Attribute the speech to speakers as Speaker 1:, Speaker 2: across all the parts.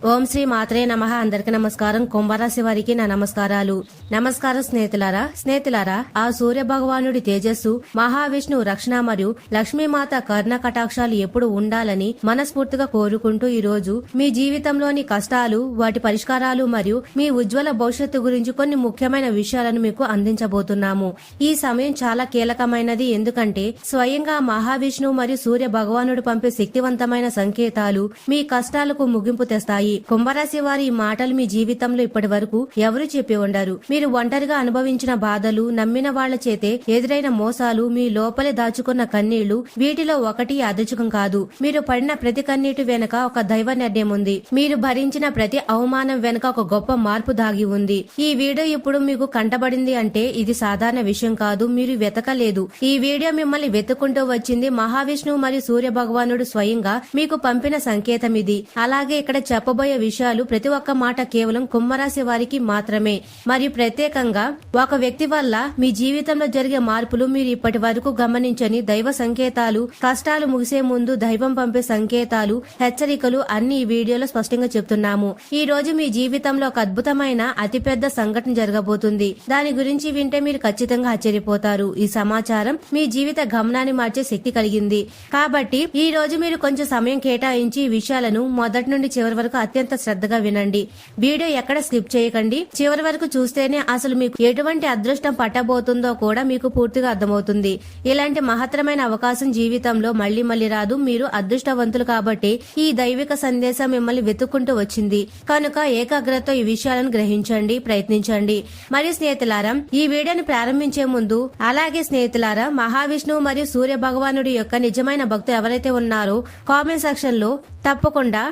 Speaker 1: ఓం శ్రీ మాత్రే నమః. అందరికి నమస్కారం. కుంభరాశి వారికి నా నమస్కారాలు. నమస్కారం స్నేహితులారా ఆ సూర్య భగవానుడి తేజస్సు, మహావిష్ణు రక్షణ మరియు లక్ష్మీమాత కర్ణ కటాక్షాలు ఎప్పుడు ఉండాలని మనస్ఫూర్తిగా కోరుకుంటూ ఈ రోజు మీ జీవితంలోని కష్టాలు, వాటి పరిష్కారాలు మరియు మీ ఉజ్వల భవిష్యత్తు గురించి కొన్ని ముఖ్యమైన విషయాలను మీకు అందించబోతున్నాము. ఈ సమయం చాలా కీలకమైనది, ఎందుకంటే స్వయంగా మహావిష్ణువు మరియు సూర్య భగవానుడు పంపే శక్తివంతమైన సంకేతాలు మీ కష్టాలకు ముగింపు తెస్తాయి. కుంభరాశి వారి ఈ మాటలు మీ జీవితంలో ఇప్పటి వరకు ఎవరు చెప్పి ఉండరు. మీరు ఒంటరిగా అనుభవించిన బాధలు, నమ్మిన వాళ్ల చేతే ఎదురైన మోసాలు, మీ లోపలే దాచుకున్న కన్నీళ్లు, వీటిలో ఒకటి యాదృచ్ఛికం కాదు. మీరు పడిన ప్రతి కన్నీటి వెనుక ఒక దైవ నిర్ణయం ఉంది. మీరు భరించిన ప్రతి అవమానం వెనుక ఒక గొప్ప మార్పు దాగి ఉంది. ఈ వీడియో ఇప్పుడు మీకు కంటబడింది అంటే ఇది సాధారణ విషయం కాదు. మీరు వెతకలేదు. ఈ వీడియో మిమ్మల్ని వెతుకుంటూ వచ్చింది మహావిష్ణువు మరియు సూర్య భగవానుడు స్వయంగా మీకు పంపిన సంకేతం ఇది. అలాగే ఇక్కడ చెప్పబోయే విషయాలు ప్రతి ఒక్క మాట కేవలం కుంభరాశి వారికి మాత్రమే. మరియు ప్రత్యేకంగా ఒక వ్యక్తి వల్ల మీ జీవితంలో జరిగే మార్పులు, మీరు ఇప్పటి వరకు గమనించని దైవ సంకేతాలు, కష్టాలు ముగిసే ముందు దైవం పంపే సంకేతాలు, హెచ్చరికలు అన్ని ఈ వీడియోలో స్పష్టంగా చెప్తున్నాము. ఈ రోజు మీ జీవితంలో ఒక అద్భుతమైన అతిపెద్ద సంఘటన జరగబోతుంది. దాని గురించి వింటే మీరు ఖచ్చితంగా ఆశ్చర్యపోతారు. ఈ సమాచారం మీ జీవిత గమనాన్ని మార్చే శక్తి కలిగింది. కాబట్టి ఈ రోజు మీరు కొంచెం సమయం కేటాయించి ఈ విషయాలను మొదటి నుండి చివరి వరకు అత్యంత శ్రద్ధగా వినండి. వీడియో ఎక్కడ స్కిప్ చేయకండి. చివరి వరకు చూస్తేనే అసలు మీకు ఎటువంటి అదృష్టం పట్టబోతుందో కూడా మీకు పూర్తిగా అర్థమవుతుంది. ఇలాంటి మహత్తరమైన అవకాశం జీవితంలో మళ్లీ మళ్లీ రాదు. మీరు అదృష్టవంతులు కాబట్టి ఈ దైవిక సందేశం మిమ్మల్ని వెతుక్కుంటూ వచ్చింది. కనుక ఏకాగ్రతతో ఈ విషయాలను గ్రహించండి, ప్రయత్నించండి. మరియు స్నేహితులారా, ఈ వీడియోని ప్రారంభించే ముందు మహావిష్ణువు మరియు సూర్య భగవానుడి యొక్క నిజమైన భక్తులు ఎవరైతే ఉన్నారో కామెంట్ సెక్షన్ లో తప్పకుండా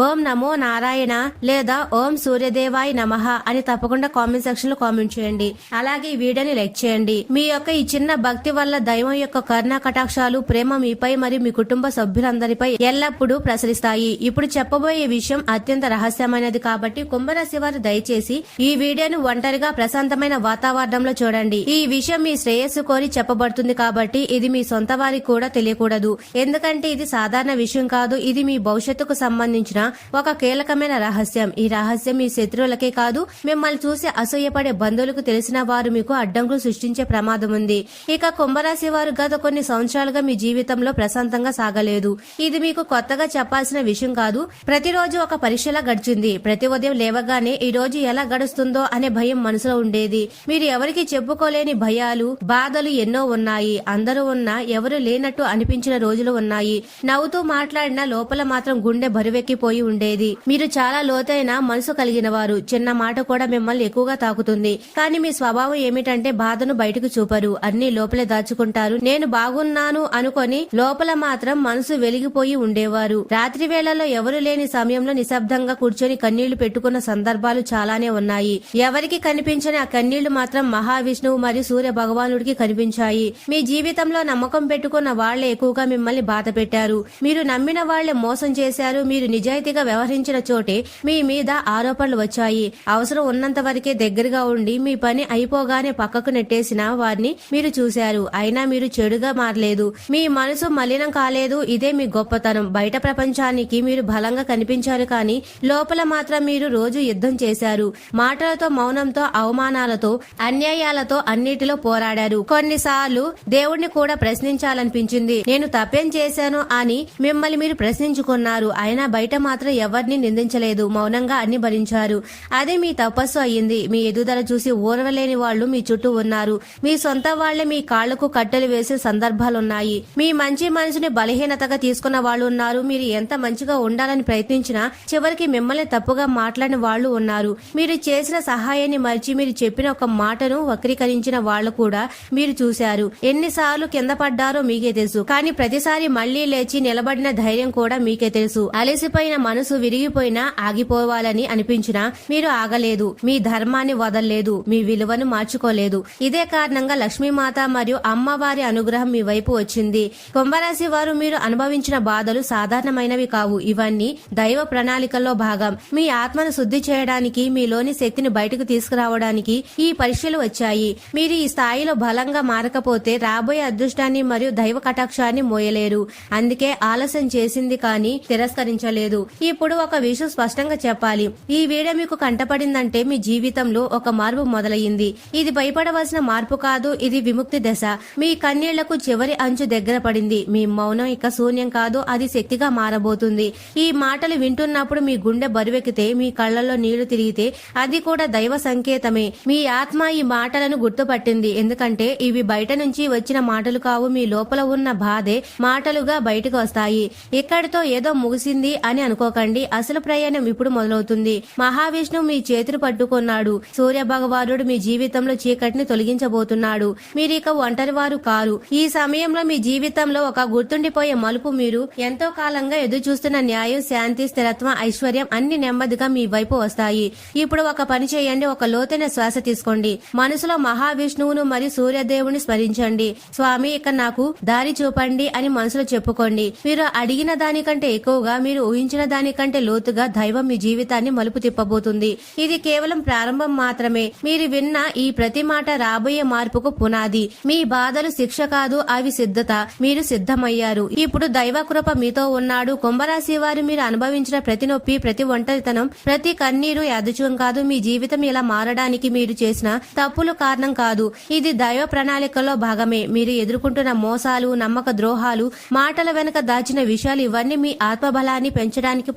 Speaker 1: ఓం నమో నారాయణ లేదా ఓం సూర్యదేవాయ నమః అని తప్పకుండా కామెంట్ సెక్షన్ లో కామెంట్ చేయండి. అలాగే ఈ వీడియోని లైక్ చేయండి. మీ యొక్క ఈ చిన్న భక్తి వల్ల దైవం యొక్క కరుణ కటాక్షాలు, ప్రేమ మీపై మరియు మీ కుటుంబ సభ్యులందరిపై ఎల్లప్పుడూ ప్రసరిస్తాయి. ఇప్పుడు చెప్పబోయే విషయం అత్యంత రహస్యమైనది కాబట్టి కుంభరాశి వారు దయచేసి ఈ వీడియోను ఒంటరిగా ప్రశాంతమైన వాతావరణంలో చూడండి. ఈ విషయం మీ శ్రేయస్సు కోరి చెప్పబడుతుంది కాబట్టి ఇది మీ సొంత వారికి కూడా తెలియకూడదు. ఎందుకంటే ఇది సాధారణ విషయం కాదు. ఇది మీ భవిష్యత్తుకు సంబంధించిన ఒక కీలకమైన రహస్యం. ఈ రహస్యం మీ శత్రువులకే కాదు, మిమ్మల్ని చూసి అసూయపడే బంధువులకు తెలిసిన వారు మీకు అడ్డంకులు సృష్టించే ప్రమాదం ఉంది. ఇక కుంభరాశి వారు గత కొన్ని సంవత్సరాలుగా మీ జీవితంలో ప్రశాంతంగా సాగలేదు. ఇది మీకు కొత్తగా చెప్పాల్సిన విషయం కాదు. ప్రతిరోజు ఒక పరీక్షలా గడిచింది. ప్రతి ఉదయం లేవగానే ఈ రోజు ఎలా గడుస్తుందో అనే భయం మనసులో ఉండేది. మీరు ఎవరికి చెప్పుకోలేని భయాలు, బాధలు ఎన్నో ఉన్నాయి. అందరూ ఉన్నా ఎవరు లేనట్టు అనిపించిన రోజులు ఉన్నాయి. నవ్వుతూ మాట్లాడినా లోపల మాత్రం గుండె బరువెక్కిపోయి ఉండేది. మీరు చాలా లోతైన మనసు కలిగిన వారు. చిన్న మాట కూడా మిమ్మల్ని ఎక్కువగా తాకుతుంది. కానీ మీ స్వభావం ఏమిటంటే బాధను బయటకు చూపరు, అన్ని లోపలే దాచుకుంటారు. నేను బాగున్నాను అనుకొని లోపల మాత్రం మనసు వెలిగిపోయి ఉండేవారు. రాత్రి వేళల్లో ఎవరు లేని సమయంలో నిశ్శబ్దంగా కూర్చొని కన్నీళ్లు పెట్టుకున్న సందర్భాలు చాలానే ఉన్నాయి. ఎవరికి కనిపించని ఆ కన్నీళ్లు మాత్రం మహావిష్ణువు మరియు సూర్య భగవానుడికి కనిపించాయి. మీ జీవితంలో నమ్మకం పెట్టుకున్న వాళ్లే ఎక్కువగా మిమ్మల్ని బాధ పెట్టారు. మీరు నమ్మిన వాళ్లే మోసం చేశారు. మీరు నిజాయితీగా వ్యవహరించిన చోటే మీ మీద ఆరోపణలు వచ్చాయి. అవసరం ఉన్నంత వరకే దగ్గరగా ఉండి మీ పని అయిపోగానే పక్కకు నెట్టేసిన వారిని మీరు చూశారు. అయినా మీరు చెడుగా మారలేదు. మీ మనసు మలినం కాలేదు. ఇదే మీ గొప్పతనం. బయట ప్రపంచానికి మీరు బలంగా కనిపించారు, కానీ లోపల మాత్రం మీరు రోజు యుద్ధం చేశారు. మాటలతో, మౌనంతో, అవమానాలతో, అన్యాయాలతో అన్నిటిలో పోరాడారు. కొన్నిసార్లు దేవుణ్ణి కూడా ప్రశ్నించాలనిపించింది. నేను తప్పేం చేశాను అని మిమ్మల్ని మీరు ప్రశ్నించుకున్నారు. అయినా బయట మాత్రం ఎవరిని నిందించలేదు. మౌనంగా అన్ని భరించారు. అదే మీ తపస్సు అయ్యింది. మీ ఎదుగుదల చూసి ఓర్వలేని వాళ్లు మీ చుట్టూ ఉన్నారు. మీ సొంత వాళ్లే మీ కాళ్లకు కట్టెలు వేసే సందర్భాలున్నాయి. మీ మంచి మనసుని బలహీనతగా తీసుకున్న వాళ్లు ఉన్నారు. మీరు ఎంత మంచిగా ఉండాలని ప్రయత్నించినా చివరికి మిమ్మల్ని తప్పుగా మాట్లాడిన వాళ్లు ఉన్నారు. మీరు చేసిన సహాయాన్ని మర్చి మీరు చెప్పిన ఒక మాటను వక్రీకరించిన వాళ్లు కూడా మీరు చూశారు. ఎన్నిసార్లు కింద పడ్డారో మీకే తెలుసు. కానీ ప్రతిసారి మళ్లీ లేచి నిలబడిన ధైర్యం కూడా మీకే తెలుసు. అలసిపోయిన మనసు విరిగిపోయినా ఆగిపోవాలని అనిపించినా మీరు ఆగలేదు. మీ ధర్మాన్ని వదలలేదు. మీ విలువను మార్చుకోలేదు. ఇదే కారణంగా లక్ష్మీమాత మరియు అమ్మవారి అనుగ్రహం మీ వైపు వచ్చింది. కుంభరాశి వారు మీరు అనుభవించిన బాధలు సాధారణమైనవి కావు. ఇవన్నీ దైవ ప్రణాళికల్లో భాగం. మీ ఆత్మను శుద్ధి చేయడానికి, మీలోని శక్తిని బయటకు తీసుకురావడానికి ఈ పరీక్షలు వచ్చాయి. మీరు ఈ స్థాయిలో బలంగా మారకపోతే రాబోయే అదృష్టాన్ని మరియు దైవ కటాక్షాన్ని మోయలేరు. అందుకే ఆలస్యం చేసింది కానీ తిరస్కరించలేదు. ఇప్పుడు ఒక విషయం స్పష్టంగా చెప్పాలి. ఈ వీడియో మీకు కంటపడిందంటే మీ జీవితంలో ఒక మార్పు మొదలయ్యింది. ఇది భయపడవలసిన మార్పు కాదు, ఇది విముక్తి దశ. మీ కన్నీళ్లకు చివరి అంచు దగ్గర పడింది. మీ మౌనం ఇక శూన్యం కాదు, అది శక్తిగా మారబోతుంది. ఈ మాటలు వింటున్నప్పుడు మీ గుండె బరువెక్కితే, మీ కళ్లలో నీళ్లు తిరిగితే అది కూడా దైవ సంకేతమే. మీ ఆత్మ ఈ మాటలను గుర్తుపట్టింది. ఎందుకంటే ఇవి బయట నుంచి వచ్చిన మాటలు కావు, మీ లోపల ఉన్న బాధే మాటలుగా బయటకు వస్తాయి. ఇక్కడితో ఏదో ముగిసింది అని అనుకోకండి. అసలు ప్రయాణం ఇప్పుడు మొదలవుతుంది. మహావిష్ణువు మీ చేతులు పట్టుకున్నాడు. సూర్య భగవానుడు మీ జీవితంలో చీకటిని తొలగించబోతున్నాడు. మీరిక ఒంటరి వారు కారు. ఈ సమయంలో మీ జీవితంలో ఒక గుర్తుండిపోయే మలుపు. మీరు ఎంతో కాలంగా ఎదురు చూస్తున్న న్యాయం, శాంతి, స్థిరత్వం, ఐశ్వర్యం అన్ని నెమ్మదిగా మీ వైపు వస్తాయి. ఇప్పుడు ఒక పని చేయండి. ఒక లోతైన శ్వాస తీసుకోండి. మనసులో మహావిష్ణువును మరియు సూర్యదేవుని స్మరించండి. స్వామి, ఇక నాకు దారి చూపండి అని మనసులో చెప్పుకోండి. మీరు అడిగిన దానికంటే ఎక్కువగా, మీరు ఊహించిన దానికంటే లోతుగా దైవం మీ జీవితాన్ని మలుపు తిప్పబోతుంది. ఇది కేవలం ప్రారంభం మాత్రమే. మీరు విన్న ఈ ప్రతి మాట రాబోయే మార్పుకు పునాది. మీ బాధలు శిక్ష కాదు, అవి సిద్ధత. మీరు సిద్ధమయ్యారు. ఇప్పుడు దైవ కృప మీతో ఉన్నాడు. కుంభరాశి వారు, మీరు అనుభవించిన ప్రతి నొప్పి, ప్రతి ఒంటరితనం, ప్రతి కన్నీరు యాదృచ్ఛికం కాదు. మీ జీవితం ఇలా మారడానికి మీరు చేసిన తప్పులు కారణం కాదు. ఇది దైవ ప్రణాళికలో భాగమే. మీరు ఎదుర్కొంటున్న మోసాలు, నమ్మక ద్రోహాలు, మాటల వెనుక దాచిన విషయాలు, ఇవన్నీ మీ ఆత్మబలాన్ని పెంచడానికి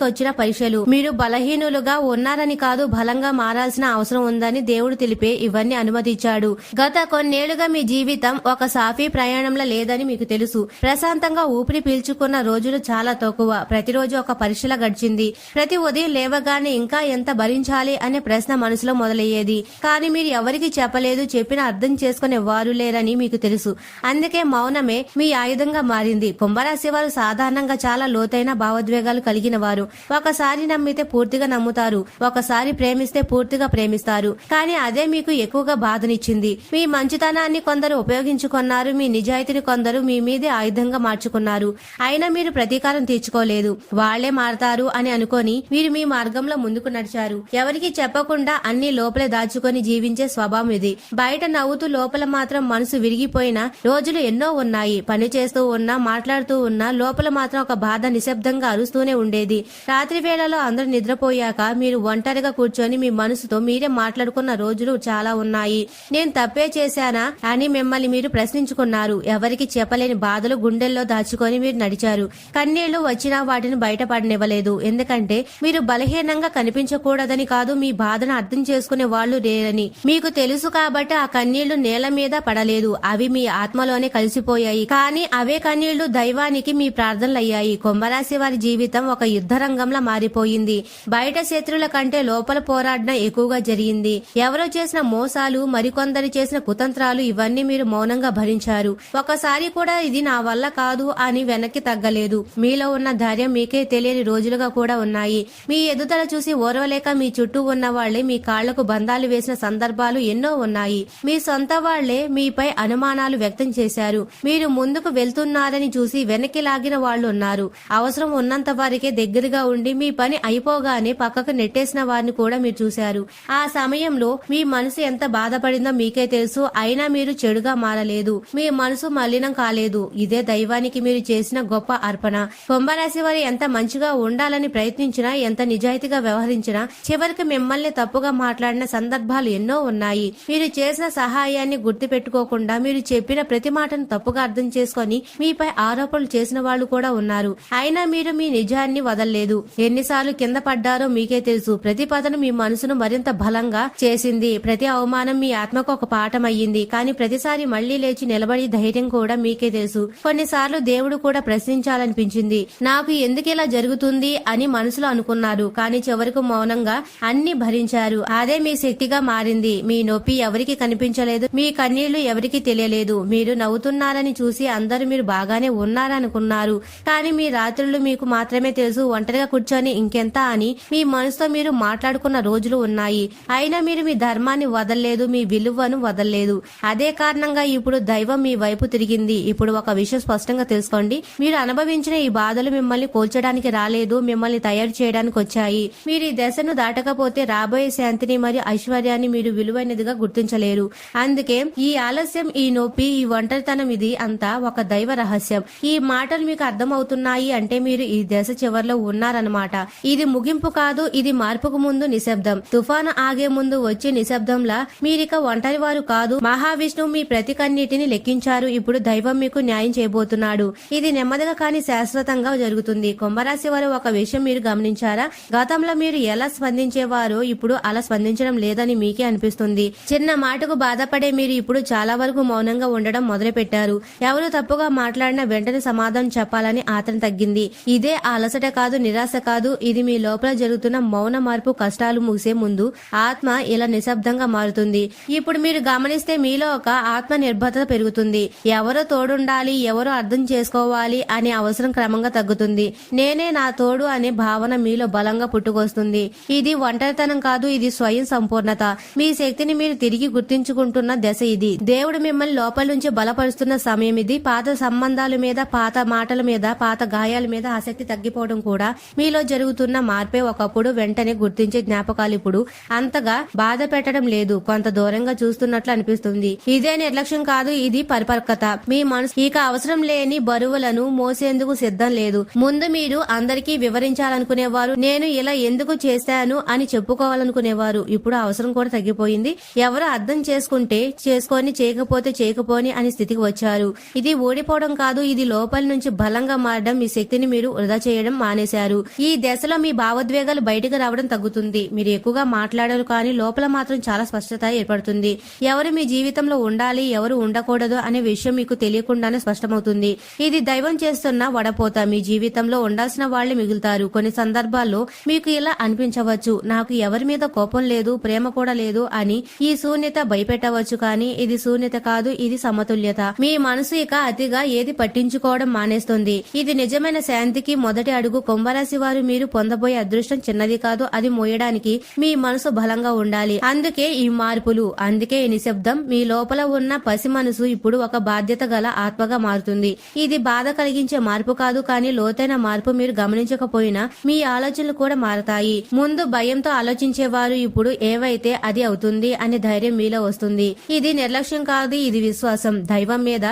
Speaker 1: వచ్చిన పరీక్షలు. మీరు బలహీనులుగా ఉన్నారని కాదు, బలంగా మారాల్సిన అవసరం ఉందని దేవుడు తెలిపే ఇవన్నీ అనుమతించాడు. గత కొన్నేళ్లుగా మీ జీవితం ఒక సాఫీ ప్రయాణంలో లేదని మీకు తెలుసు. ప్రశాంతంగా ఊపిరి పీల్చుకున్న రోజులు చాలా తక్కువ. ప్రతిరోజు ఒక పరీక్షలా గడిచింది. ప్రతి ఉదయం లేవగానే ఇంకా ఎంత భరించాలి అనే ప్రశ్న మనసులో మొదలయ్యేది. కానీ మీరు ఎవరికి చెప్పలేదు. చెప్పిన అర్థం చేసుకునే వారు లేరని మీకు తెలుసు. అందుకే మౌనమే మీ ఆయుధంగా మారింది. కుంభరాశి వారు సాధారణంగా చాలా లోతైన భావోద్వేగాలు కలిగిన వారు. ఒకసారి నమ్మితే పూర్తిగా నమ్ముతారు. ఒకసారి ప్రేమిస్తే పూర్తిగా ప్రేమిస్తారు. కానీ అదే మీకు ఎక్కువగా బాధనిచ్చింది. మీ మంచితనాన్ని కొందరు ఉపయోగించుకున్నారు. మీ నిజాయితీని కొందరు మీ మీదే ఆయుధంగా మార్చుకున్నారు. అయినా మీరు ప్రతీకారం తీర్చుకోలేదు. వాళ్లే మారతారు అని అనుకొని మీరు మీ మార్గంలో ముందుకు నడిచారు. ఎవరికి చెప్పకుండా అన్ని లోపలే దాచుకొని జీవించే స్వభావం ఇది. బయట నవ్వుతూ లోపల మాత్రం మనసు విరిగిపోయిన రోజులు ఎన్నో ఉన్నాయి. పని చేస్తూ ఉన్నా, మాట్లాడుతూ ఉన్నా లోపల మాత్రం ఒక బాధ నిశ్శబ్దంగా అరుస్తూనే ఉండేది. రాత్రి వేళలో అందరూ నిద్రపోయాక మీరు ఒంటరిగా కూర్చొని మీ మనసుతో మీరే మాట్లాడుకున్న రోజులు చాలా ఉన్నాయి. నేను తప్పే చేశానా అని మిమ్మల్ని మీరు ప్రశ్నించుకున్నారు. ఎవరికి చెప్పలేని బాధలు గుండెల్లో దాచుకొని మీరు నడిచారు. కన్నీళ్లు వచ్చినా వాటిని బయటపడనివ్వలేదు. ఎందుకంటే మీరు బలహీనంగా కనిపించకూడదని కాదు, మీ బాధను అర్థం చేసుకునే వాళ్ళు లేరని మీకు తెలుసు. కాబట్టి ఆ కన్నీళ్లు నేల మీద పడలేదు. అవి మీ ఆత్మలోనే కలిసిపోయాయి. కానీ అవే కన్నీళ్లు దైవానికి మీ ప్రార్థనలయ్యాయి. కుంభరాశి వారి జీవితం ఒక యుద్ధ రంగంలా మారిపోయింది. బయట శత్రువుల కంటే లోపల పోరాడడం ఎక్కువగా జరిగింది. ఎవరో చేసిన మోసాలు, మరికొందరు చేసిన కుతంత్రాలు, ఇవన్నీ మీరు మౌనంగా భరించారు. ఒకసారి కూడా ఇది నా వల్ల కాదు అని వెనక్కి తగ్గలేదు. మీలో ఉన్న ధైర్యం మీకే తెలియని రోజులుగా కూడా ఉన్నాయి. మీ ఎదుగుదల చూసి ఓర్వలేక మీ చుట్టూ ఉన్న వాళ్లే మీ కాళ్లకు బంధాలు వేసిన సందర్భాలు ఎన్నో ఉన్నాయి. మీ సొంత వాళ్లే మీపై అనుమానాలు వ్యక్తం చేశారు. మీరు ముందుకు వెళ్తున్నారని చూసి వెనక్కి లాగిన వాళ్లు ఉన్నారు. అవసరం ఉన్నంత వారికే దగ్గరగా ఉండి మీ పని అయిపోగానే పక్కకు నెట్టేసిన వారిని కూడా మీరు చూశారు. ఆ సమయంలో మీ మనసు ఎంత బాధపడిందో మీకే తెలుసు. అయినా మీరు చెడుగా మారలేదు. మీ మనసు మలినం కాలేదు. ఇదే దైవానికి మీరు చేసిన గొప్ప అర్పణ. కుంభరాశి వారు ఎంత మంచిగా ఉండాలని ప్రయత్నించినా, ఎంత నిజాయితీగా వ్యవహరించినా చివరికి మిమ్మల్ని తప్పుగా మాట్లాడిన సందర్భాలు ఎన్నో ఉన్నాయి. మీరు చేసిన సహాయాన్ని గుర్తు పెట్టుకోకుండా, మీరు చెప్పిన ప్రతి మాటను తప్పుగా అర్థం చేసుకొని మీపై ఆరోపణలు చేసిన వాళ్ళు కూడా ఉన్నారు. అయినా మీరు మీ నిజాన్ని వదలలేదు. ఎన్నిసార్లు కింద పడ్డారో మీకే తెలుసు. ప్రతి పదను మీ మనసును మరింత బలంగా చేసింది. ప్రతి అవమానం మీ ఆత్మకు ఒక పాఠం అయ్యింది. కానీ ప్రతిసారి మళ్లీ లేచి నిలబడి ధైర్యం కూడా మీకే తెలుసు. కొన్నిసార్లు దేవుడు కూడా ప్రశ్నించాలనిపించింది. నాకు ఎందుకు ఇలా జరుగుతుంది అని మనసులో అనుకున్నారు. కానీ చివరకు మౌనంగా అన్ని భరించారు. అదే మీ శక్తిగా మారింది. మీ నొప్పి ఎవరికి కనిపించలేదు. మీ కన్నీళ్లు ఎవరికి తెలియలేదు. మీరు నవ్వుతున్నారని చూసి అందరూ మీరు బాగానే ఉన్నారనుకున్నారు. కానీ మీ రాత్రులు మీకు మాత్రమే తెలుసు. ఒంటరిగా కూర్చొని ఇంకెంత అని మీ మనసుతో మీరు మాట్లాడుకున్న రోజులు ఉన్నాయి. అయినా మీరు మీ ధర్మాన్ని వదలలేదు, మీ విలువను వదలలేదు. అదే కారణంగా ఇప్పుడు దైవం మీ వైపు తిరిగింది. ఇప్పుడు ఒక విషయం స్పష్టంగా తెలుసుకోండి. మీరు అనుభవించిన ఈ బాధలు మిమ్మల్ని కోల్చడానికి రాలేదు, మిమ్మల్ని తయారు చేయడానికి వచ్చాయి. మీరు ఈ దశను దాటకపోతే రాబోయే శాంతిని మరియు ఐశ్వర్యాన్ని మీరు విలువైనదిగా గుర్తించలేరు. అందుకే ఈ ఆలస్యం, ఈ నొప్పి, ఈ ఒంటరితనం, ఇది అంతా ఒక దైవ రహస్యం. ఈ మాట మాటలు మీకు అర్థమవుతున్నాయి అంటే మీరు ఈ దశ చివరిలో ఉన్నారన్నమాట. ఇది ముగింపు కాదు, ఇది మార్పుకు ముందు నిశ్శబ్దం. తుఫాను ఆగే ముందు వచ్చే నిశ్శబ్దంలా మీరిక ఒంటరి వారు కాదు. మహావిష్ణువు మీ ప్రతి కన్నీటిని లెక్కించారు. ఇప్పుడు దైవం మీకు న్యాయం చేయబోతున్నాడు. ఇది నెమ్మదిగా కానీ శాశ్వతంగా జరుగుతుంది. కుంభరాశి వారు ఒక విషయం మీరు గమనించారా? గతంలో మీరు ఎలా స్పందించేవారో ఇప్పుడు అలా స్పందించడం లేదని మీకే అనిపిస్తుంది. చిన్న మాటకు బాధపడే మీరు ఇప్పుడు చాలా వరకు మౌనంగా ఉండడం మొదలు పెట్టారు. ఎవరు తప్పుగా మాట్లాడినా వెంటనే సమాధానం చెప్పాలని ఆత్రం తగ్గింది. ఇదే అలసట కాదు, నిరాశ కాదు. ఇది మీ లోపల జరుగుతున్న మౌన మార్పు. కష్టాలు ముగిసే ముందు ఆత్మ ఇలా నిశ్శబ్దంగా మారుతుంది. ఇప్పుడు మీరు గమనిస్తే మీలో ఒక ఆత్మ నిర్భరత పెరుగుతుంది. ఎవరో తోడుండాలి, ఎవరో అర్థం చేసుకోవాలి అనే అవసరం క్రమంగా తగ్గుతుంది. నేనే నా తోడు అనే భావన మీలో బలంగా పుట్టుకొస్తుంది. ఇది ఒంటరితనం కాదు, ఇది స్వయం సంపూర్ణత. మీ శక్తిని మీరు తిరిగి గుర్తించుకుంటున్న దశ ఇది. దేవుడు మిమ్మల్ని లోపల నుంచి బలపరుస్తున్న సమయం ఇది. పాత సంబంధాల మీద, పాత మాటల మీద, పాత గాయాల మీద ఆసక్తి తగ్గిపోవడం కూడా మీలో జరుగుతున్న మార్పే. ఒకప్పుడు వెంటనే గుర్తించే జ్ఞాపకాలు ఇప్పుడు అంతగా బాధ పెట్టడం లేదు, కొంత దూరంగా చూస్తున్నట్లు అనిపిస్తుంది. ఇదే నిర్లక్ష్యం కాదు, ఇది పరిపక్వత. మీ మనసు ఇక అవసరం లేని బరువులను మోసేందుకు సిద్ధం లేదు. ముందు మీరు అందరికీ వివరించాలనుకునేవారు, నేను ఇలా ఎందుకు చేశాను అని చెప్పుకోవాలనుకునేవారు. ఇప్పుడు అవసరం కూడా తగ్గిపోయింది. ఎవరు అర్థం చేసుకుంటే చేసుకొని, చేయకపోతే చేయకపోని అని స్థితికి వచ్చారు. ఇది ఓడిపోవడం కాదు, ఇది లోపల నుంచి బలంగా మారడం. మీ శక్తిని మీరు వృధా చేయడం మానేశారు. ఈ దశలో మీ భావోద్వేగాలు బయటకు రావడం తగ్గుతుంది. మీరు ఎక్కువగా మాట్లాడరు, కానీ లోపల మాత్రం చాలా స్పష్టత ఏర్పడుతుంది. ఎవరు మీ జీవితంలో ఉండాలి, ఎవరు ఉండకూడదు అనే విషయం మీకు తెలియకుండానే స్పష్టమవుతుంది. ఇది దైవం చేస్తున్న వడపోత. మీ జీవితంలో ఉండాల్సిన వాళ్లే మిగులుతారు. కొన్ని సందర్భాల్లో మీకు ఇలా అనిపించవచ్చు, నాకు ఎవరి మీద కోపం లేదు, ప్రేమ కూడా లేదు అని. ఈ శూన్యత భయపెట్టవచ్చు, కానీ ఇది శూన్యత కాదు, ఇది సమతుల్యత. మీ మనసు ఇక అతిగా ఏది పట్టించుకోవడం మానేస్తుంది. ఇది నిజమైన శాంతికి మొదటి అడుగు. కుంభరాశి వారు మీరు పొందబోయే అదృష్టం చిన్నది కాదు, అది మోయడానికి మీ మనసు బలంగా ఉండాలి. అందుకే ఈ మార్పులు, అందుకే ఈ నిశ్శబ్దం. మీ లోపల ఉన్న పసి మనసు ఇప్పుడు ఒక బాధ్యత గల ఆత్మగా మారుతుంది. ఇది బాధ కలిగించే మార్పు కాదు, కానీ లోతైన మార్పు. మీరు గమనించకపోయినా మీ ఆలోచనలు కూడా మారతాయి. ముందు భయంతో ఆలోచించేవారు ఇప్పుడు ఏవైతే అది అవుతుంది అనే ధైర్యం మీలో వస్తుంది. ఇది నిర్లక్ష్యం కాదు, ఇది విశ్వాసం. దైవం మీద,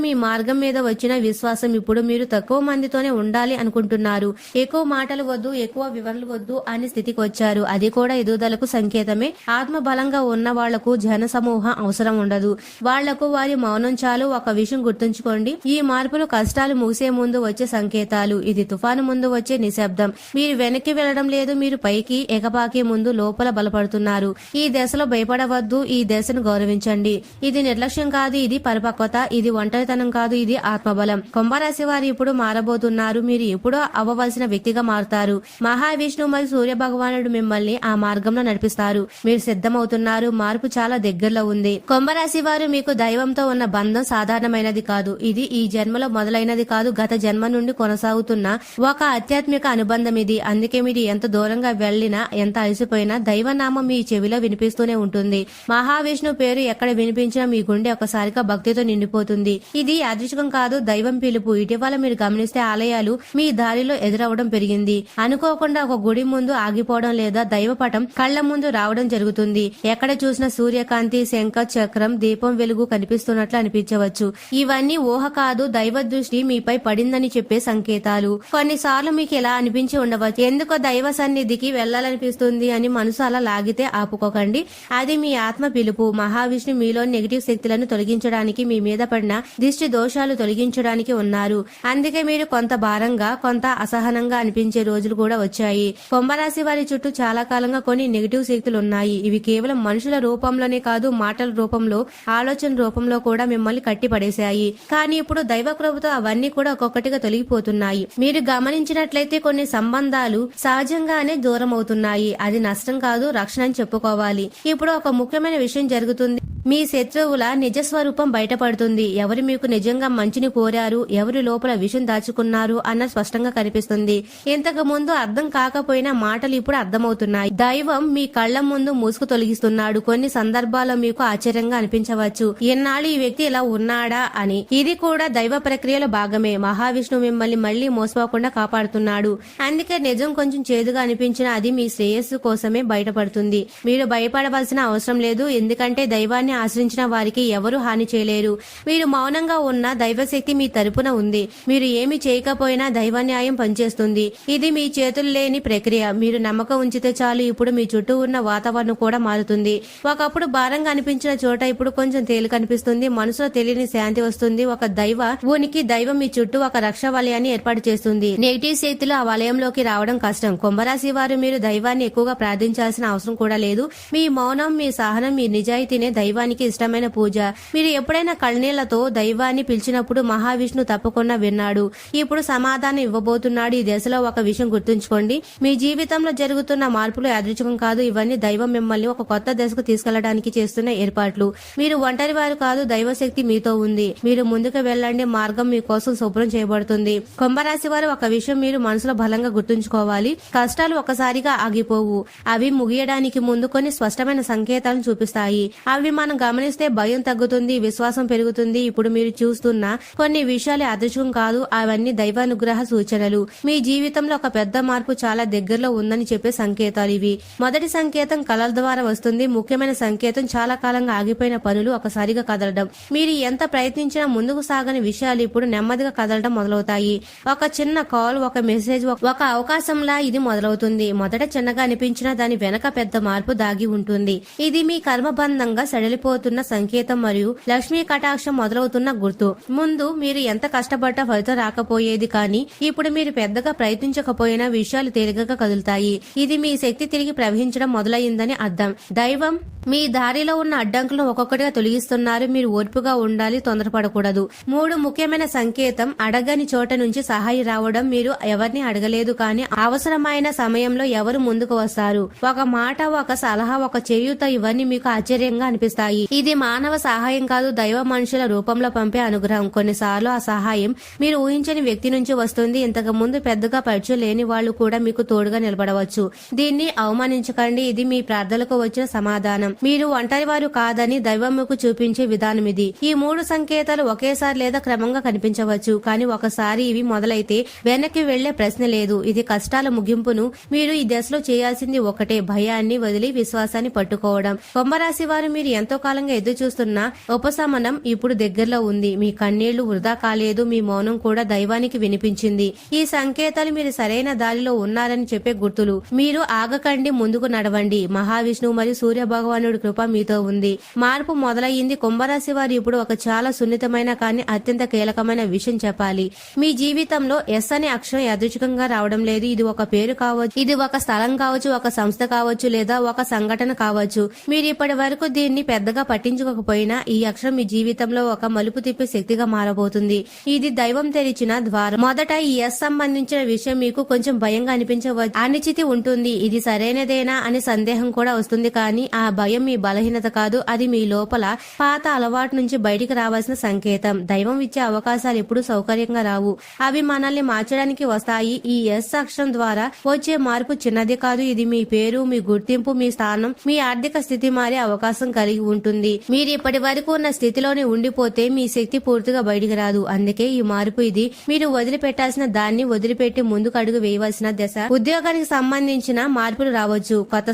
Speaker 1: మీ మార్గం మీద వచ్చిన విశ్వాసం. ఇప్పుడు మీరు తక్కువ మందితోనే ఉండాలి అనుకుంటున్నారు. ఎక్కువ మాటలు వద్దు, ఎక్కువ వివరణలు వద్దు అనే స్థితికి వచ్చారు. అది కూడా ఎదుగుదలకు సంకేతమే. ఆత్మ బలంగా ఉన్న వాళ్లకు జన సమూహం అవసరం ఉండదు. వాళ్లకు వారి మౌనం చాలు. ఒక విషయం గుర్తుంచుకోండి, ఈ మార్పులు కష్టాలు ముగిసే ముందు వచ్చే సంకేతాలు. ఇది తుఫాను ముందు వచ్చే నిశ్శబ్దం. మీరు వెనక్కి వెళ్లడం లేదు, మీరు పైకి ఎగపాకే ముందు లోపల బలపడుతున్నారు. ఈ దశలో భయపడవద్దు, ఈ దశను గౌరవించండి. ఇది నిర్లక్ష్యం కాదు, ఇది పరిపక్వత. ఇది ఒంటరితనం కాదు, ఇది ఆత్మబలం. కుంభరాశి వారు ఇప్పుడు మారబోతున్నారు. మీరు ఎప్పుడో అవ్వవలసిన వ్యక్తిగా మారుతారు. మహావిష్ణువు మరియు సూర్య భగవానుడు మిమ్మల్ని ఆ మార్గంలో నడిపిస్తారు. మీరు సిద్ధమవుతున్నారు. మార్పు చాలా దగ్గరలో ఉంది. కుంభరాశి వారు మీకు దైవంతో ఉన్న బంధం సాధారణమైనది కాదు. ఇది ఈ జన్మలో మొదలైనది కాదు, గత జన్మ నుండి కొనసాగుతున్న ఒక ఆధ్యాత్మిక అనుబంధం ఇది. అందుకే మీరు ఎంత దూరంగా వెళ్లినా, ఎంత అలసిపోయినా దైవనామం మీ చెవిలో వినిపిస్తూనే ఉంటుంది. మహావిష్ణు పేరు ఎక్కడ వినిపించినా మీ గుండె ఒకసారిగా భక్తితో నిండిపోతుంది. ఇది యాదృచ్ఛికం కాదు, దైవం పిలుపు. ఇటీవల మీరు గమనిస్తే ఆలయాలు మీ దారిలో ఎదురవడం పెరిగింది. అనుకోకుండా ఒక గుడి ముందు ఆగిపోవడం లేదా దైవపటం కళ్ల ముందు రావడం జరుగుతుంది. ఎక్కడ చూసినా సూర్యకాంతి, శంఖ చక్రం, దీపం వెలుగు కనిపిస్తున్నట్లు అనిపించవచ్చు. ఇవన్నీ ఊహ కాదు, దైవ దృష్టి మీపై పడిందని చెప్పే సంకేతాలు. కొన్నిసార్లు మీకు ఎలా అనిపించి ఉండవచ్చు, ఎందుకో దైవ సన్నిధికి వెళ్లాలనిపిస్తుంది అని. మనసు అలా లాగితే ఆపుకోకండి, అది మీ ఆత్మ పిలుపు. మహావిష్ణు మీలో నెగిటివ్ శక్తులను తొలగించడానికి, మీ మీద పడిన దిష్టి దోషాలు తొలగించడానికి ఉన్నారు. అందుకే మీరు కొంత భారంగా, కొంత అసహనంగా అనిపించే రోజులు కూడా వచ్చాయి. కుంభరాశి వారి చుట్టూ చాలా కాలంగా కొన్ని నెగిటివ్ శక్తులు ఉన్నాయి. ఇవి కేవలం మనుషుల రూపంలోనే కాదు, మాటల రూపంలో, ఆలోచన రూపంలో కూడా మిమ్మల్ని కట్టి పడేశాయి. కానీ ఇప్పుడు దైవ కృపతో అవన్నీ కూడా ఒక్కొక్కటిగా తొలగిపోతున్నాయి. మీరు గమనించినట్లయితే కొన్ని సంబంధాలు సహజంగానే దూరం అవుతున్నాయి. అది నష్టం కాదు, రక్షణ అని చెప్పుకోవాలి. ఇప్పుడు ఒక ముఖ్యమైన విషయం జరుగుతుంది. మీ శత్రువుల నిజస్వరూపం బయటపడుతుంది. ఎవరు మీకు నిజంగా మంచిని కోరారు, ఎవరి లోపల విషయం దాచుకున్నారు అన్న స్పష్టంగా కనిపిస్తుంది. ఇంతకు ముందు అర్థం కాకపోయినా మాటలు ఇప్పుడు అర్థమవుతున్నాయి. దైవం మీ కళ్ల ముందు ముసుగు తొలగిస్తున్నాడు. కొన్ని సందర్భాల్లో మీకు ఆశ్చర్యంగా అనిపించవచ్చు, ఎన్నాళ్ళు ఈ వ్యక్తి ఇలా ఉన్నాడా అని. ఇది కూడా దైవ ప్రక్రియలో భాగమే. మహావిష్ణువు మిమ్మల్ని మళ్లీ మోసపోకుండా కాపాడుతున్నాడు. అందుకే నిజం కొంచెం చేదుగా అనిపించినా అది మీ శ్రేయస్సు కోసమే బయటపడుతుంది. మీరు భయపడవలసిన అవసరం లేదు, ఎందుకంటే దైవాన్ని ఆశ్రయించిన వారికి ఎవరు హాని చేయలేరు. మీరు మౌనంగా ఉన్న దైవశక్తి మీ తరపున ఉంది. మీరు ఏమి చేయకపోయినా దైవ న్యాయం పనిచేస్తుంది. ఇది మీ చేతులు లేని ప్రక్రియ. మీరు నమ్మకం ఉంచితే చాలు ఇప్పుడు మీ చుట్టూ ఉన్న వాతావరణం కూడా మారుతుంది. ఒకప్పుడు భారంగా అనిపించిన చోట ఇప్పుడు కొంచెం తేలిక అనిపిస్తుంది. మనసులో తెలియని శాంతి వస్తుంది. ఒక దైవ ఉనికి, దైవం మీ చుట్టూ ఒక రక్ష వలయాన్ని ఏర్పాటు చేస్తుంది. నెగిటివ్ శక్తులు ఆ వలయంలోకి రావడం కష్టం. కుంభరాశి వారు మీరు దైవాన్ని ఎక్కువగా ప్రార్థించాల్సిన అవసరం కూడా లేదు. మీ మౌనం, మీ సహనం, మీ నిజాయితీనే దైవానికి ఇష్టమైన పూజ. మీరు ఎప్పుడైనా కళ్ళనీళ్లతో దైవాన్ని పిలిచినప్పుడు మహావిష్ణు తప్పకుండా విన్నాడు. ఇప్పుడు సమాధానం ఇవ్వబోతున్నాడు. ఈ దశలో ఒక విషయం గుర్తుంచుకోండి. మీ జీవితంలో జరుగుతున్న మార్పులు యాదృచ్ఛికం కాదు. ఇవన్నీ దైవం మిమ్మల్ని ఒక కొత్త దశకు తీసుకెళ్లడానికి చేస్తున్న ఏర్పాట్లు. మీరు ఒంటరి వారు కాదు. దైవశక్తి మీతో ఉంది. మీరు ముందుకు వెళ్ళండి. మార్గం మీకోసం శుభ్రం చేయబడుతుంది. కుంభరాశి వారు ఒక విషయం మీరు మనసులో బలంగా గుర్తుంచుకోవాలి. కష్టాలు ఒకసారిగా ఆగిపోవు. అవి ముగియడానికి ముందు కొన్ని స్పష్టమైన సంకేతాలను చూపిస్తాయి. అవి మనం గమనిస్తే భయం తగ్గుతుంది, విశ్వాసం పెరుగుతుంది. ఇప్పుడు మీరు చూస్తున్న కొన్ని విషయాలు అదృష్టం కాదు. అవన్నీ దైవానుగ్రహ సూచనలు. మీ జీవితంలో ఒక పెద్ద మార్పు చాలా దగ్గరలో ఉందని చెప్పే సంకేతాలు ఇవి. మొదటి సంకేతం కళల ద్వారా వస్తుంది. ముఖ్యమైన సంకేతం చాలా కాలంగా ఆగిపోయిన పనులు ఒకసారిగా కదలడం. మీరు ఎంత ప్రయత్నించినా ముందుకు సాగని విషయాలు ఇప్పుడు నెమ్మదిగా కదలడం మొదలవుతాయి. ఒక చిన్న కాల్, ఒక మెసేజ్, ఒక అవకాశంలా ఇది మొదలవుతుంది. మొదట చిన్నగా అనిపించినా దాని వెనక పెద్ద మార్పు దాగి ఉంటుంది. ఇది మీ కర్మబంధంగా సడలిపోతున్న సంకేతం మరియు లక్ష్మీ కటాక్షం మొదలవుతున్న గుర్తు. ముందు మీరు ఎంత కష్టపడ్డా ఫలితం రాకపోయేది, కానీ ఇప్పుడు మీరు పెద్దగా ప్రయత్నించకపోయినా విషయాలు తేలికగా కదులుతాయి. ఇది మీ శక్తి తిరిగి ప్రవహించడం మొదలయ్యిందని అర్థం. దైవం మీ దారిలో ఉన్న అడ్డంకులను ఒక్కొక్కటిగా తొలగిస్తున్నారు. మీరు ఓర్పుగా ఉండాలి, తొందరపడకూడదు. 3 ముఖ్యమైన సంకేతం అడగని చోట నుంచి సహాయం రావడం. మీరు ఎవరిని అడగలేదు, కానీ అవసరమైన సమయంలో ఎవరు ముందుకు వస్తారు. ఒక మాట, ఒక సలహా, ఒక చేయూత, ఇవన్నీ మీకు ఆశ్చర్యంగా అనిపిస్తాయి. ఇది మానవ సహాయం కాదు, దైవ మనుషుల రూపంలో పంపే అనుగ్రహం. కొన్నిసార్లు ఆ సహాయం మీరు ఊహించని వ్యక్తి నుంచి వస్తుంది. ఇంతకు ముందు పెద్దగా పరిచయం లేని వాళ్ళు కూడా మీకు తోడుగా నిలబడవచ్చు. దీన్ని అవమానించకండి. ఇది మీ ప్రార్థనలకు వచ్చిన సమాధానం. మీరు ఒంటరి వారు కాదని దైవం మీకు చూపించే విధానం ఇది. ఈ 3 సంకేతాలు ఒకేసారి లేదా క్రమంగా కనిపించవచ్చు, కానీ ఒకసారి ఇవి మొదలైతే వెనక్కి వెళ్లే ప్రశ్న లేదు. ఇది కష్టాల ముగింపును. మీరు ఈ దశలో చేయాల్సింది ఒకటే, భయాన్ని వదిలి విశ్వాసాన్ని పట్టుకోవడం. కుంభరాశి వారు మీరు ఎంతో కాలంగా ఎదురు చూస్తున్న ఉపశమనం ఇప్పుడు దగ్గరలో ఉంది. మీ కన్నీళ్లు వృధా కాలేదు. మీ మౌనం కూడా దైవానికి వినిపించింది. ఈ సంకేతాలు మీరు సరైన దారిలో ఉన్నారని చెప్పే గుర్తులు. మీరు ఆగకండి, ముందుకు నడవండి. మహావిష్ణువు మరియు సూర్య భగవానుడి కృప మీతో ఉంది. మార్పు మొదలయ్యింది. కుంభరాశి వారు ఇప్పుడు ఒక చాలా సున్నితమైన కానీ అత్యంత కీలకమైన విషయం చెప్పాలి. మీ జీవితంలో ఎస్ అనే అక్షరం యాదృచ్ఛికంగా రావడం లేదు. ఇది ఒక పేరు కావచ్చు, ఇది ఒక స్థలం కావచ్చు, ఒక సంస్థ కావచ్చు, లేదా ఒక సంఘటన కావచ్చు. మీరు ఇప్పటి వరకు దీన్ని పెద్దగా పట్టించుకోకపోయినా ఈ అక్షరం మీ జీవితంలో ఒక మలుపు తిప్పే శక్తిగా మారబోతుంది. ఇది దైవం తెరిచిన ద్వారం. మొదట ఈ ఎస్ సంబంధించిన విషయం మీకు కొంచెం భయంగా అనిపించవచ్చు. అనిశ్చితి ఉంటుంది. ఇది సరైనదేనా అనే సందేహం కూడా వస్తుంది, కానీ ఆ భయం మీ బలహీనత కాదు. అది మీ లోపల పాత అలవాటు నుంచి బయటికి రావాల్సిన సంకేతం. దైవం ఇచ్చే అవకాశాలు ఎప్పుడు సౌకర్యంగా రావు. అవి మనల్ని మార్చడానికి వస్తాయి. ఈ ఎస్ అక్షరం ద్వారా వచ్చే మార్పు చిన్నది కాదు. ఇది మీ పేరు, మీ గుర్తింపు, మీ స్థానం, మీ ఆర్థిక స్థితి మారే అవకాశం కలిగి ఉంటుంది. మీరు ఇప్పటి వరకు ఉన్న స్థితిలోనే ఉండిపోతే మీ శక్తి పూర్తిగా బయటికి రాదు. అందుకే ఈ మార్పు. ఇది మీరు వదిలిపెట్టాల్సిన దాన్ని వదిలిపెట్టి ముందుకు అడుగు వేయవలసిన దశ. ఉద్యోగానికి సంబంధించిన మార్పులు రావచ్చు. కొత్త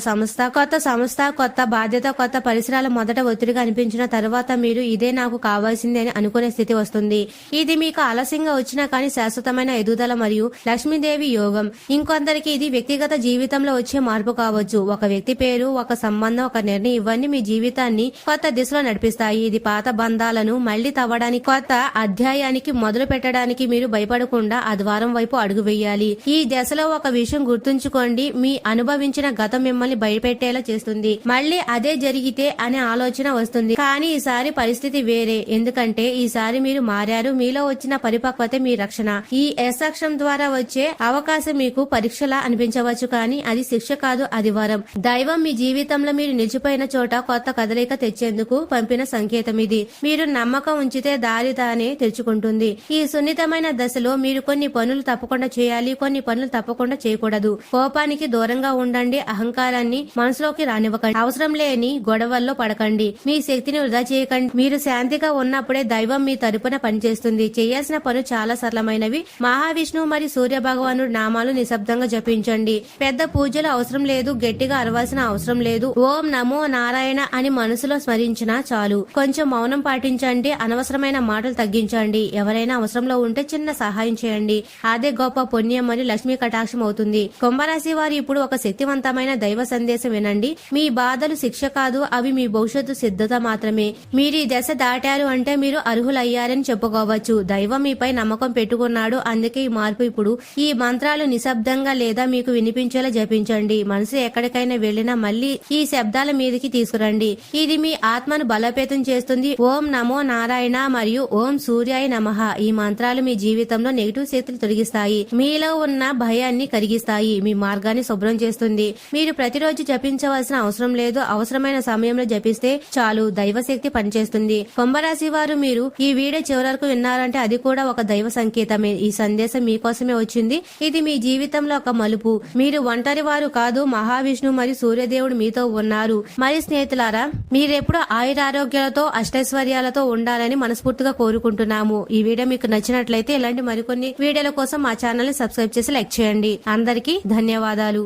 Speaker 1: సంస్థ, కొత్త బాధ్యత, కొత్త పరిసరాల మొదట ఒత్తిడిగా అనిపించిన తర్వాత మీరు ఇదే నాకు కావాల్సింది అని అనుకునే స్థితి వస్తుంది. ఇది మీకు ఆలస్యంగా వచ్చినా కానీ శాశ్వతమైన ఎదుగుదల మరియు లక్ష్మీదేవి యోగం. ఇంకొందరికి ఇది వ్యక్తిగత జీవితంలో వచ్చే మార్పు కావచ్చు. ఒక వ్యక్తి పేరు, ఒక సంబంధం, ఒక నిర్ణయం, ఇవన్నీ మీ జీవితాన్ని కొత్త దిశలో నడిపిస్తాయి. ఇది పాత బంధాలను మళ్లీ తవ్వడానికి, కొత్త అధ్యాయానికి మొదలు పెట్టడానికి మీరు భయపడకుండా ఆ ద్వారం వైపు అడుగు వేయాలి. ఈ దశలో ఒక విషయం గుర్తుంచుకోండి. మీ అనుభవించిన గతం మిమ్మల్ని భయపెట్టేలా చేస్తుంది. మళ్లీ అదే జరిగితే అనే ఆలోచన వస్తుంది, కానీ ఈసారి పరిస్థితి వేరే. ఎందుకంటే ఈసారి మీరు మారారు. మీలో వచ్చిన పరిపక్వతే మీ రక్షణ. ఈ ఎస్ అక్షరం ద్వారా వచ్చే అవకాశం మీకు పరీక్షలా అనిపించవచ్చు, కానీ అది శిక్ష కాదు, అది వరం. దైవం మీ జీవితంలో మీరు నిలిచిపోయిన చోట కొత్త కదలిక తెచ్చేందుకు పంపిన సంకేతం ఇది. మీరు నమ్మకం ఉంచితే దారి తానే తెరుచుకుంటుంది. ఈ సున్నితమైన దశలో మీరు కొన్ని పనులు తప్పకుండా చేయాలి, కొన్ని పనులు తప్పకుండా చేయకూడదు. కోపానికి దూరంగా ఉండండి. అహంకారాన్ని మనసులోకి రానివ్వకండి. అవసరం లేని గొడవల్లో పడకండి. మీ శక్తిని వృధా చేయకండి. మీరు శాంతిగా ఉన్నప్పుడే దైవం మీ తరపున పనిచేస్తుంది. చేయాల్సిన పనులు చాలా సరళమైనవి. మహావిష్ణువు మరియు సూర్య భగవానుడు నామాలు నిశ్శబ్దంగా జపించండి. పెద్ద పూజలు అవసరం లేదు. గట్టిగా అరవాల్సిన అవసరం లేదు. ఓం నమో నారాయణ అని మనసు మనసులో స్మరించినా చాలు. కొంచెం మౌనం పాటించండి, అనవసరమైన మాటలు తగ్గించండి, ఎవరైనా అవసరంలో ఉంటే చిన్న సహాయం చేయండి. అదే గొప్ప పుణ్యం మరియు లక్ష్మీ కటాక్షం అవుతుంది. కుంభరాశి వారు ఇప్పుడు ఒక శక్తివంతమైన దైవ సందేశం వినండి. మీ బాధలు శిక్ష కాదు, అవి మీ భవిష్యత్తు సిద్ధత మాత్రమే. మీరు ఈ దశ దాటారు అంటే మీరు అర్హులయ్యారని చెప్పుకోవచ్చు. దైవం మీపై నమ్మకం పెట్టుకున్నాడు, అందుకే ఈ మార్పు. ఇప్పుడు ఈ మంత్రాలు నిశ్శబ్దంగా లేదా మీకు వినిపించేలా జపించండి. మనసు ఎక్కడికైనా వెళ్లినా మళ్ళీ ఈ శబ్దాల మీదకి తీసుకురండి. ఇది మీ ఆత్మను బలోపేతం చేస్తుంది. ఓం నమో నారాయణ మరియు ఓం సూర్యాయ నమః ఈ మంత్రాలు మీ జీవితంలో నెగిటివ్ శక్తులు తొలగిస్తాయి, మీలో ఉన్న భయాన్ని కరిగిస్తాయి, మీ మార్గాన్ని శుభ్రం చేస్తుంది. మీరు ప్రతిరోజు జపించవలసిన అవసరం లేదు, అవసరమైన సమయంలో జపిస్తే చాలు, దైవశక్తి పనిచేస్తుంది. కుంభరాశి వారు మీరు ఈ వీడియో చివరి వరకు విన్నారంటే అది కూడా ఒక దైవ సంకేతమే. ఈ సందేశం మీకోసమే వచ్చింది. ఇది మీ జీవితంలో ఒక మలుపు. మీరు ఒంటరి వారు కాదు, మహావిష్ణు మరియు సూర్యదేవుడు మీతో ఉన్నారు. మరి స్నేహితులారా, మీరెప్పుడు ఆయురారోగ్యాలతో అష్టైశ్వర్యాలతో ఉండాలని మనస్ఫూర్తిగా కోరుకుంటున్నాము. ఈ వీడియో మీకు నచ్చినట్లయితే ఇలాంటి మరికొన్ని వీడియోల కోసం మా ఛానల్ ని సబ్స్క్రైబ్ చేసి లైక్ చేయండి. అందరికీ ధన్యవాదాలు.